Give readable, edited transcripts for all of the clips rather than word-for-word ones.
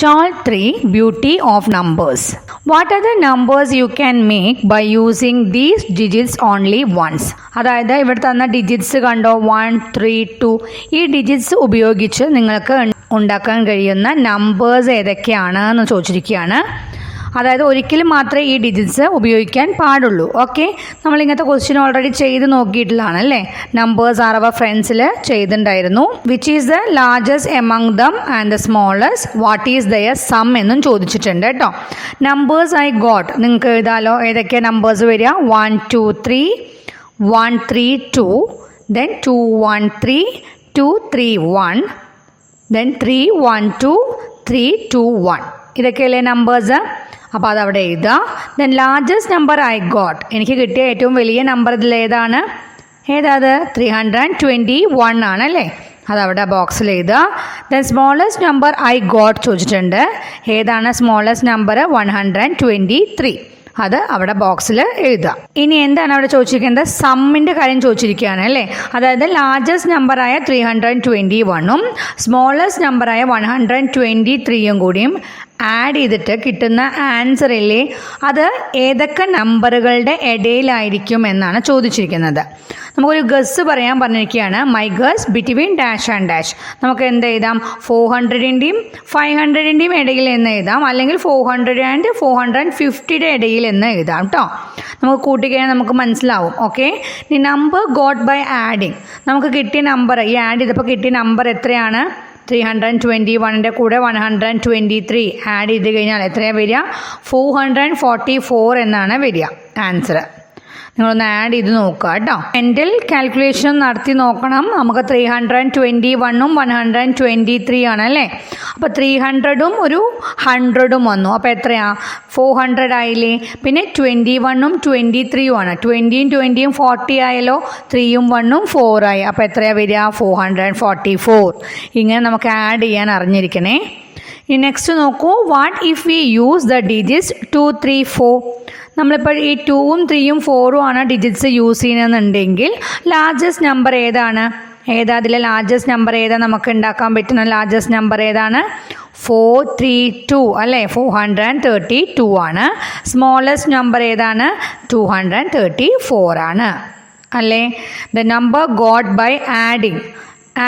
Stall 3 Beauty of Numbers. What are the numbers you can make by using these digits only once? അതായത് ഇവിടെ തന്ന digits കണ്ടോ, 1, 3, 2. ഈ digits ഉപയോഗിച്ച് നിങ്ങൾക്ക് ഉണ്ടാക്കാൻ കഴിയുന്ന നമ്പേഴ്സ് ഏതൊക്കെയാണ് എന്ന് ചോദിച്ചിരിക്കുകയാണ്. അതായത് ഒരിക്കലും മാത്രമേ ഈ ഡിജിറ്റ്സ് ഉപയോഗിക്കാൻ പാടുള്ളൂ. ഓക്കെ, നമ്മളിങ്ങനത്തെ ക്വസ്റ്റ്യൻ ഓൾറെഡി ചെയ്ത് നോക്കിയിട്ടുള്ളതാണ് അല്ലേ. നമ്പേഴ്സ് ആർ അവർ ഫ്രണ്ട്സിൽ ചെയ്തിട്ടുണ്ടായിരുന്നു. Which is the largest among them and the smallest, what is their sum എന്നും ചോദിച്ചിട്ടുണ്ട് കേട്ടോ. നമ്പേഴ്സ് ഐ ഗോട്ട് നിങ്ങൾക്ക് എഴുതാലോ. ഏതൊക്കെയാണ് നമ്പേഴ്സ് വരിക? 1, 2, 3, 1, 3, 2, then 2, 1, 3, 2, 3, 1, then 3, 1, 2, 3, 2, 1. ഇതൊക്കെയല്ലേ നമ്പേഴ്സ്. അപ്പോൾ അതവിടെ എഴുതുക. Then largest number I got, എനിക്ക് കിട്ടിയ ഏറ്റവും വലിയ നമ്പർ ഇതിൽ ഏതാണ്? 321 ആണല്ലേ. അതവിടെ ബോക്സിൽ എഴുതുക. Then smallest number I got ചോദിച്ചിട്ടുണ്ട്. ഏതാണ് സ്മോളസ്റ്റ് നമ്പർ? 123. അത് അവിടെ ബോക്സിൽ എഴുതുക. ഇനി എന്താണ് അവിടെ ചോദിച്ചിരിക്കുന്നത്? സമ്മിൻ്റെ കാര്യം ചോദിച്ചിരിക്കുകയാണ് അല്ലേ. അതായത് ലാർജസ്റ്റ് നമ്പറായ 321ഉം സ്മോളസ്റ്റ് നമ്പറായ 123യും കൂടിയും ആഡ് ചെയ്തിട്ട് കിട്ടുന്ന ആൻസറില്ലേ, അത് ഏതൊക്കെ നമ്പറുകളുടെ ഇടയിലായിരിക്കും എന്നാണ് ചോദിച്ചിരിക്കുന്നത്. നമുക്കൊരു ഗസ് പറയാൻ പറഞ്ഞിരിക്കുകയാണ്. My guess between dash and dash. നമുക്ക് എന്ത് എഴുതാം? 400ൻ്റെയും 500ൻ്റെയും ഇടയിൽ എന്ന് എഴുതാം, അല്ലെങ്കിൽ 400 ആൻഡ് 450യുടെ ഇടയിൽ എന്ന് എഴുതാം കേട്ടോ. നമുക്ക് കൂട്ടിക്കഴിഞ്ഞാൽ നമുക്ക് മനസ്സിലാവും. ഓക്കെ, ഈ നമ്പർ ഗോട്ട് ബൈ ആഡിങ്. നമുക്ക് കിട്ടിയ നമ്പർ, ഈ ആഡ് ചെയ്തപ്പോൾ കിട്ടിയ നമ്പർ എത്രയാണ്? 321ൻ്റെ കൂടെ 123 ആഡ് ചെയ്ത് കഴിഞ്ഞാൽ എത്രയാണ് വരിക? 444 എന്നാണ് വരിക ആൻസർ. നിങ്ങളൊന്ന് ആഡ് ചെയ്ത് നോക്കുക കേട്ടോ. മെൻ്റൽ കാൽക്കുലേഷൻ നടത്തി നോക്കണം. നമുക്ക് 321ഉം 123 ആണല്ലേ. അപ്പോൾ 300ഉം ഒരു 100ഉം വന്നു. അപ്പോൾ എത്രയാ? 400 ആയില്ലേ. പിന്നെ 21ഉം 23യും ആണ്. 20യും 20യും 40 ആയല്ലോ. 3യും 1ഉം 4 ആയി. അപ്പോൾ എത്രയാണ് വരിക? 444. ഇങ്ങനെ നമുക്ക് ആഡ് ചെയ്യാൻ അറിഞ്ഞിരിക്കണേ. ഇനി നെക്സ്റ്റ് നോക്കൂ. What if we use the digits 2, 3, 4? നമ്മളിപ്പോൾ ഈ 2ഉം 3യും 4ഉം ആണ് ഡിജിറ്റ്സ് യൂസ് ചെയ്യുന്നതെന്നുണ്ടെങ്കിൽ ലാർജസ്റ്റ് നമ്പർ ഏതാണ്? അതിലെ ലാർജസ്റ്റ് നമ്പർ ഏതാ? നമുക്ക് ഉണ്ടാക്കാൻ പറ്റുന്ന ലാർജസ്റ്റ് നമ്പർ ഏതാണ്? 432 അല്ലേ. 432 ആണ്. സ്മോളസ്റ്റ് നമ്പർ ഏതാണ്? 234 ആണ് അല്ലേ. The number got by adding.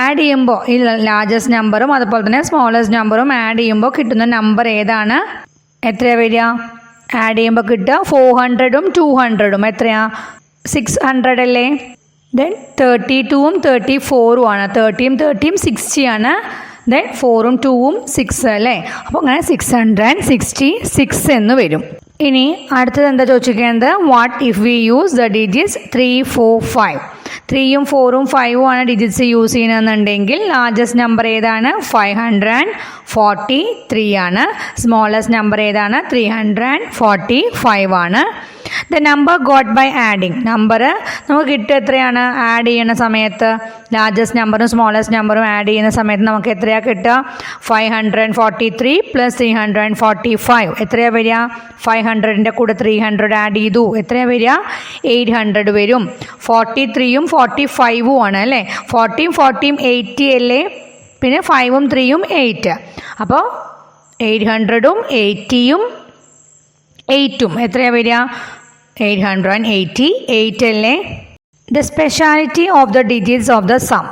Add ചെയ്യുമ്പോൾ ഈ ലാർജസ്റ്റ് നമ്പറും അതുപോലെ തന്നെ സ്മോളസ്റ്റ് നമ്പറും ആഡ് ചെയ്യുമ്പോൾ കിട്ടുന്ന നമ്പർ ഏതാണ്? എത്രയാണ് വരിക? ആഡ് ചെയ്യുമ്പോൾ കിട്ടുക 400ഉം 200ഉം എത്രയാ? 600 അല്ലേ. ദെൻ 32ഉം 34ഉം ആണ്. 30യും 30യും 60 ആണ്. ദെൻ 4ഉം 2ഉം 6 അല്ലേ. അപ്പോൾ അങ്ങനെ 666 എന്ന് വരും. ഇനി അടുത്തത് എന്താ ചോദിച്ചിരിക്കുന്നത്? What if we use the digits 3, 4, 5? 3യും 4ഉം 5ഉം ആണ് ഡിജിറ്റ്സ് യൂസ് ചെയ്യുന്നതെന്നുണ്ടെങ്കിൽ ലാർജസ്റ്റ് നമ്പർ ഏതാണ്? 543 ആണ്. സ്മോളസ്റ്റ് നമ്പർ ഏതാണ്? 345 ആണ്. The number got by adding. Number നമുക്ക് കിട്ടുക എത്രയാണ്? ആഡ് ചെയ്യുന്ന സമയത്ത് ലാർജസ്റ്റ് നമ്പറും സ്മോളസ്റ്റ് നമ്പറും ആഡ് ചെയ്യുന്ന സമയത്ത് നമുക്ക് എത്രയാണ് കിട്ടുക? 543 + 345 എത്രയാണ് വരിക? 500ൻ്റെ കൂടെ 300 ആഡ് ചെയ്തു. എത്രയാണ് വരിക? 800 വരും. 43യും 45ഉം ആണ് അല്ലേ. 40യും 40യും 80 അല്ലേ. പിന്നെ 5ഉം 3യും 8. അപ്പോൾ 800ഉം 80യും 8ഉം എത്രയാണ് വരിക? 888 അല്ലേ. The speciality of the digits of the sum.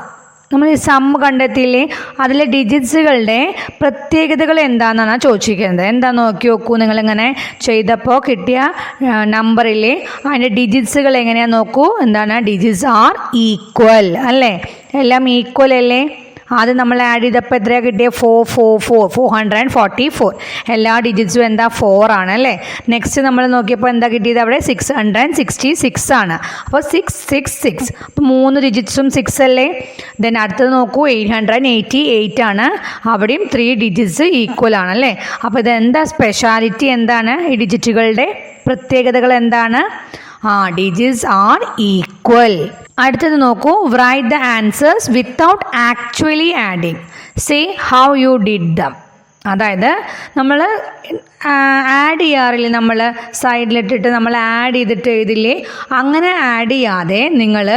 നമ്മൾ ഈ സം കണ്ടെത്തിയില്ലേ, അതിലെ ഡിജിറ്റ്സുകളുടെ പ്രത്യേകതകൾ എന്താണെന്നാണ് ചോദിച്ചിരിക്കുന്നത്. എന്താണെന്ന് നോക്കി നോക്കൂ. നിങ്ങളിങ്ങനെ ചെയ്തപ്പോൾ കിട്ടിയ നമ്പറില്ലേ, അതിൻ്റെ ഡിജിറ്റ്സുകൾ എങ്ങനെയാണെന്ന് നോക്കൂ. എന്താണ്? ഡിജിറ്റ്സ് ആർ ഈക്വൽ അല്ലേ. എല്ലാം ഈക്വൽ അല്ലേ. ആദ്യം നമ്മൾ ആഡ് ചെയ്തപ്പോൾ എത്രയാണ് കിട്ടിയത്? 444. എല്ലാ ഡിജിറ്റ്സും എന്താ? 4 ആണ് അല്ലേ. നെക്സ്റ്റ് നമ്മൾ നോക്കിയപ്പോൾ എന്താ കിട്ടിയത്? അവിടെ 666 ആണ്. അപ്പോൾ 666. അപ്പോൾ 3 ഡിജിറ്റ്സും 6 അല്ലേ. ദെൻ അടുത്തത് നോക്കൂ, 888 ആണ്. അവിടെയും 3 ഡിജിറ്റ്സ് ഈക്വൽ ആണല്ലേ. അപ്പോൾ ഇതെന്താ സ്പെഷ്യാലിറ്റി? എന്താണ് ഈ ഡിജിറ്റുകളുടെ പ്രത്യേകതകൾ? എന്താണ്? Digits R equal. അടുത്തത് നോക്കൂ. Write the answers without actually adding. Say how you did dum. അതായത് നമ്മൾ ആഡ് ചെയ്യാറില്ലേ, നമ്മൾ സൈഡിലിട്ടിട്ട് നമ്മൾ ആഡ് ചെയ്തിട്ട് എഴുതില്ലേ, അങ്ങനെ ആഡ് ചെയ്യാതെ നിങ്ങൾ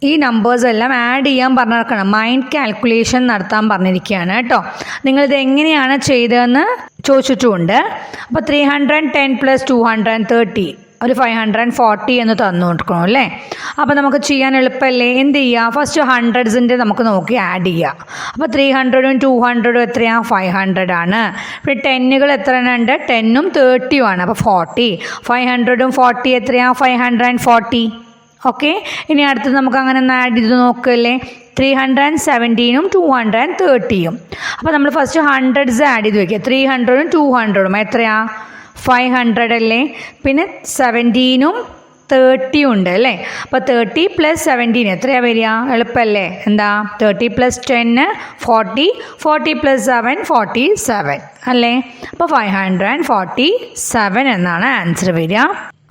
ഈ നമ്പേഴ്സ് എല്ലാം ആഡ് ചെയ്യാൻ പറഞ്ഞിരിക്കണം. മൈൻഡ് കാൽക്കുലേഷൻ നടത്താൻ പറഞ്ഞിരിക്കുകയാണ് കേട്ടോ. നിങ്ങളിത് എങ്ങനെയാണ് ചെയ്തതെന്ന് ചോദിച്ചിട്ടുമുണ്ട്. അപ്പോൾ 310 + 230 ഒരു 540 എന്ന് തന്നു കൊടുക്കണം അല്ലേ. അപ്പോൾ നമുക്ക് ചെയ്യാൻ എളുപ്പമല്ലേ. എന്ത് ചെയ്യുക, ഫസ്റ്റ് ഹൺഡ്രഡ്സിൻ്റെ നമുക്ക് നോക്കി ആഡ് ചെയ്യുക. അപ്പോൾ 300ഉം 200ഉം എത്രയാണ്, 500 ആണ്. പിന്നെ ടെന്നുകൾ എത്ര ഉണ്ട്, 10ഉം 30ഉം ആണ്. അപ്പോൾ 40. 500ഉം 40 എത്രയാണ്, 540. ഓക്കെ. ഇനി അടുത്തത് നമുക്ക് അങ്ങനെ ഒന്ന് ആഡ് ചെയ്ത് നോക്കുകയല്ലേ. 317ഉം 230ഉം. അപ്പോൾ നമ്മൾ ഫസ്റ്റ് ഹൺഡ്രഡ്സ് ആഡ് ചെയ്ത് വയ്ക്കുക. 300ഉം 200ഉം എത്രയാണ്, 500 അല്ലേ. പിന്നെ 17ഉം 30ഉം ഉണ്ട് അല്ലേ. അപ്പോൾ 30 + 17 എത്രയാണ് വരിക, എളുപ്പമല്ലേ. എന്താ, 30 + 10 40, 40 + 7 47 അല്ലേ. അപ്പോൾ 547 എന്നാണ് ആൻസർ വരിക.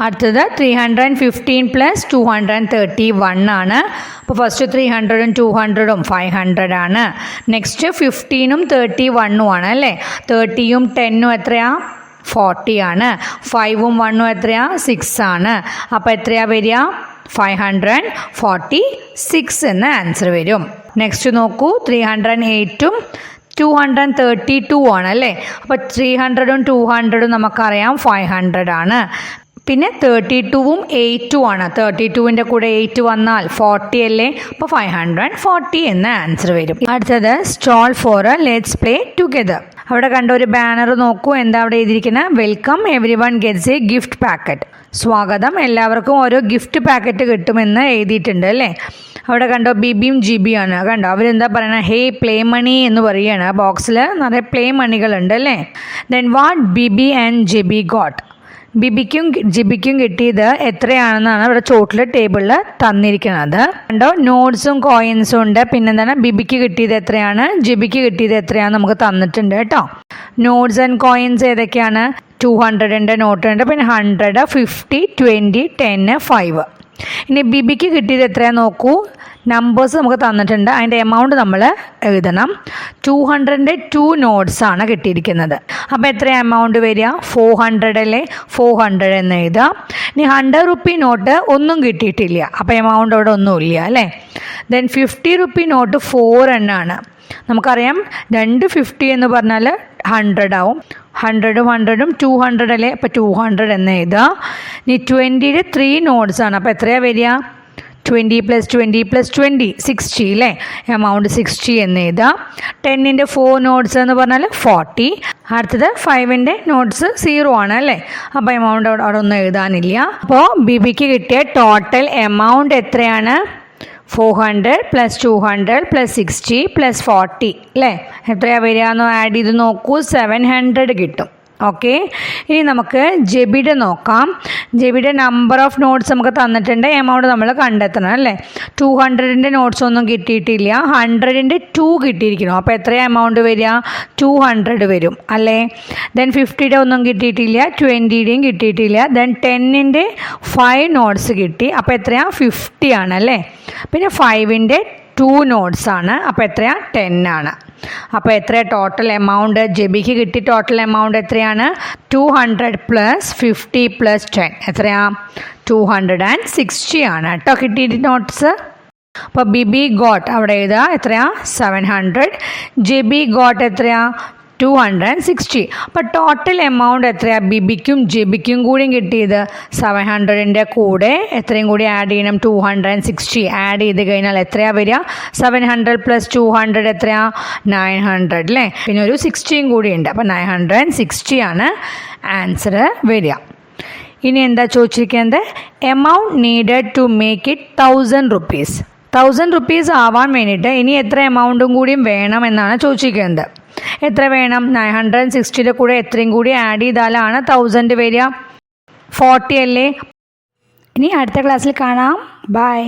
അടുത്തത് 315 + 231 ആണ്. അപ്പോൾ ഫസ്റ്റ് 300ഉം 200ഉം 500 ആണ്. നെക്സ്റ്റ് 15ഉം 31ഉം ആണ് അല്ലേ. 30ഉം 10ഉം എത്രയാണ്, 40 ആണ്. 5ഉം 1ഉം എത്രയാണ്, 6 ആണ്. അപ്പോൾ എത്രയാണ് വരിക, 546 എന്ന ആൻസർ വരും. നെക്സ്റ്റ് നോക്കൂ, 308ഉം 232 ആണ് അല്ലേ. അപ്പോൾ 300ഉം 200ഉം നമുക്കറിയാം 500 ആണ്. പിന്നെ 32ഉം 8ഉം ആണ്. 32ൻ്റെ കൂടെ 8 വന്നാൽ 40 അല്ലേ. അപ്പോൾ 540 എന്ന ആൻസർ വരും. അടുത്തത് stall for let's play together. അവിടെ കണ്ട ഒരു ബാനർ നോക്കൂ, എന്താ അവിടെ എഴുതിയിരിക്കുന്നത്, welcome everyone gets a gift packet. സ്വാഗതം, എല്ലാവർക്കും ഓരോ ഗിഫ്റ്റ് പാക്കറ്റ് കിട്ടുമെന്ന് എഴുതിയിട്ടുണ്ട് അല്ലേ. അവിടെ കണ്ടോ ബിബിയും ജിബിയാണ്. കണ്ടോ അവരെന്താ പറയണത്, ഹേ പ്ലേ മണി എന്ന് പറയുകയാണ്. ബോക്സിൽ നിറയെ പ്ലേ മണികളുണ്ട് അല്ലേ. Then what BB and GB got. ബിബിക്കും ജിബിക്കും കിട്ടിയത് എത്രയാണെന്നാണ് ഇവിടെ ചോട്ടിൽ ടേബിളിൽ തന്നിരിക്കുന്നത്. കണ്ടോ നോട്ട്സും കോയിൻസും ഉണ്ട്. പിന്നെന്താണ്, ബിബിക്ക് കിട്ടിയത് എത്രയാണ്, ജിബിക്ക് കിട്ടിയത് എത്രയാണെന്ന് നമുക്ക് തന്നിട്ടുണ്ട് കേട്ടോ. നോട്ട്സ് ആൻഡ് കോയിൻസ് ഏതൊക്കെയാണ്, 200ൻ്റെ നോട്ടുണ്ട്, പിന്നെ 100, 50, 20, 10, 5. ഇനി ബിബിക്ക് കിട്ടിയത് എത്രയാണെന്ന് നോക്കൂ. നമ്പേഴ്സ് നമുക്ക് തന്നിട്ടുണ്ട്, അതിൻ്റെ എമൗണ്ട് നമ്മൾ എഴുതണം. 200ൻ്റെ 2 നോട്ട്സ് ആണ് കിട്ടിയിരിക്കുന്നത്. അപ്പോൾ എത്ര എമൗണ്ട് വരിക, 400 അല്ലേ. 400 എന്ന് എഴുതുക. ഇനി 100 റുപ്പി നോട്ട് ഒന്നും കിട്ടിയിട്ടില്ല, അപ്പോൾ എമൗണ്ട് അവിടെ ഒന്നുമില്ല അല്ലേ. ദെൻ 50 റുപ്പി നോട്ട് 4 എണ്ണമാണ്. നമുക്കറിയാം 2 50 എന്ന് പറഞ്ഞാൽ 100 ആവും. 100ഉം 100ഉം 200 അല്ലേ. അപ്പോൾ 200 എന്ന് എഴുതുക. ഇനി 20ൻ്റെ 3 നോട്ട്സ് ആണ്. അപ്പോൾ എത്രയാണ് വരിക, 20 + 20 + 20 60 അല്ലേ. എമൗണ്ട് 60 എന്ന് എഴുതുക. 10ൻ്റെ 4 നോട്ട്സ് എന്ന് പറഞ്ഞാൽ 40. അടുത്തത് 5ൻ്റെ നോട്ട്സ് 0 ആണ് അല്ലേ. അപ്പോൾ എമൗണ്ട് അവിടെ ഒന്നും എഴുതാനില്ല. അപ്പോൾ ബിബിക്ക് കിട്ടിയ ടോട്ടൽ എമൗണ്ട് എത്രയാണ്, 400 + 200 + 60 + 40 അല്ലേ. എത്രയാണ് വരിക എന്ന് ആഡ് ചെയ്ത് നോക്കൂ, 700 കിട്ടും. ഓക്കെ. ഇനി നമുക്ക് ജെബിയുടെ നോക്കാം. ജെബിയുടെ നമ്പർ ഓഫ് നോട്ട്സ് നമുക്ക് തന്നിട്ടുണ്ട്, എമൗണ്ട് നമ്മൾ കണ്ടെത്തണം അല്ലേ. 200ൻ്റെ നോട്ട്സ് ഒന്നും കിട്ടിയിട്ടില്ല, 100ൻ്റെ 2 കിട്ടിയിരിക്കണം. അപ്പോൾ എത്രയാണ് എമൗണ്ട് വരിക, 200 വരും അല്ലേ. ദെൻ 50യുടെ ഒന്നും കിട്ടിയിട്ടില്ല, 20യുടെയും കിട്ടിയിട്ടില്ല. ദെൻ 10ൻ്റെ 5 നോട്ട്സ് കിട്ടി, അപ്പോൾ എത്രയാണ്, 50 ആണ് അല്ലേ. പിന്നെ 5ൻ്റെ 2 നോട്ട്സ് ആണ്, അപ്പോൾ എത്രയാണ്, 10 ആണ്. അപ്പോൾ എത്ര ടോട്ടൽ എമൗണ്ട് ജെബിക്ക് കിട്ടി, ടോട്ടൽ എമൗണ്ട് എത്രയാണ്, 200 + 50 + 10 എത്രയാണ്, 260 ആണ് കേട്ടോ കിട്ടിയിട്ട് നോട്ട്സ്. അപ്പോൾ ബിബി ഗോട്ട് അവിടെ എഴുതുക, എത്രയാണ്, 700. ജെബി ഗോട്ട് എത്രയാണ്, 260. അപ്പോൾ ടോട്ടൽ എമൗണ്ട് എത്രയാണ്, ബിബിക്കും ജെബിക്കും കൂടിയും കിട്ടിയത് 700ൻ്റെ കൂടെ എത്രയും കൂടി ആഡ് ചെയ്യണം, 260 ആഡ് ചെയ്ത് കഴിഞ്ഞാൽ എത്രയാണ് വരിക, 700 + 200 എത്രയാണ്, 900 അല്ലേ. പിന്നെ ഒരു 60യും കൂടി ഉണ്ട്, അപ്പോൾ 960 ആണ് ആൻസർ വരിക. ഇനി എന്താ ചോദിച്ചിരിക്കുന്നത്, amount needed to make it 1000 rupees. 1000 rupees ആവാൻ വേണ്ടിയിട്ട് ഇനി എത്ര എമൗണ്ടും കൂടിയും വേണം എന്നാണ് ചോദിച്ചിരിക്കുന്നത്. എത്ര വേണം, 960യുടെ കൂടെ എത്രയും കൂടി ആഡ് ചെയ്താലാണ് 1000 വരിക, 40 അല്ലേ. ഇനി അടുത്ത ക്ലാസ്സിൽ കാണാം. ബൈ.